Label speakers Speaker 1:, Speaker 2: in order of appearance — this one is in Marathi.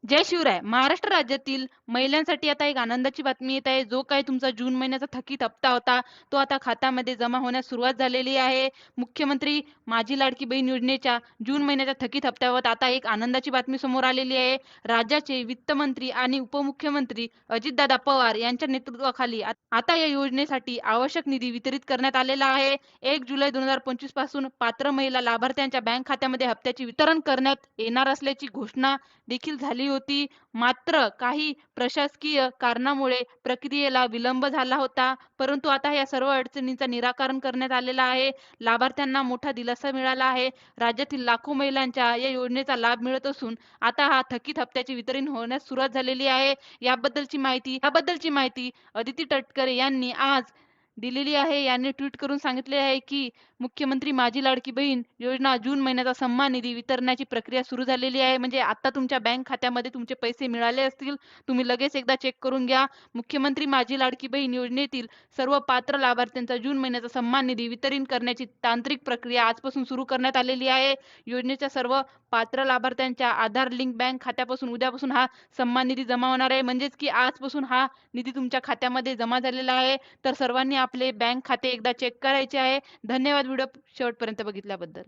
Speaker 1: जय शिवराय. महाराष्ट्र राज्यातील महिलांसाठी आता एक आनंदाची बातमी येत आहे. जो काही तुमचा जून महिन्याचा थकीत हप्ता होता, तो आता खात्यामध्ये जमा होण्यास सुरुवात झालेली आहे. मुख्यमंत्री माझी लाडकी बहीण योजनेच्या जून महिन्याच्या थकीत हप्त्यावर आता एक आनंदाची बातमी समोर आलेली आहे. राज्याचे वित्तमंत्री आणि उपमुख्यमंत्री अजितदादा पवार यांच्या नेतृत्वाखाली आता या योजनेसाठी आवश्यक निधी वितरित करण्यात आलेला आहे. 1 जुलै 2025 पासून पात्र महिला लाभार्थ्यांच्या बँक खात्यामध्ये हप्त्याचे वितरण करण्यात येणार असल्याची घोषणा देखील झाली होती. मात्र काही प्रशासकीय कारणामुळे प्रक्रियेला विलंब झाला होता. परंतु आता या सर्व अडचणींचं निराकरण करण्यात आलेलं आहे. लाभार्थ्यांना मोठा दिलासा मिळाला आहे. राज्यातील लाखो महिलांच्या या योजनेचा लाभ मिळत असून आता हा थकीत हप्त्याचे वितरण होण्यास सुरुवात झालेली आहे. याबद्दलची माहिती अदिती तटकरे यांनी आज दिलेली आहे. यांनी ट्विट करून सांगितले आहे की मुख्यमंत्री माझी लाडकी बहीण योजना जून महिन्याचा सन्मान निधी वितरणाची प्रक्रिया सुरू झालेली आहे. म्हणजे आता तुमच्या बँक खात्यामध्ये तुमचे पैसे मिळाले असतील. तुम्ही लगेच एकदा चेक करून घ्या. मुख्यमंत्री माझी लाडकी बहीण योजनेतील सर्व पात्र लाभार्थ्यांचा जून महिन्याचा सन्मान निधी वितरित करण्याची तांत्रिक प्रक्रिया आजपासून सुरू करण्यात आलेली आहे. योजनेच्या सर्व पात्र लाभार्थ्यांच्या आधार लिंक बँक खात्यापासून उद्यापासून हा सन्मान निधी जमा होणार आहे. म्हणजेच की आजपासून हा निधी तुमच्या खात्यामध्ये जमा झालेला आहे. तर सर्वांनी आपले बँक खाते एकदा चेक करायचे आहे. धन्यवाद व्हिडिओ शेवटपर्यंत बघितल्याबद्दल.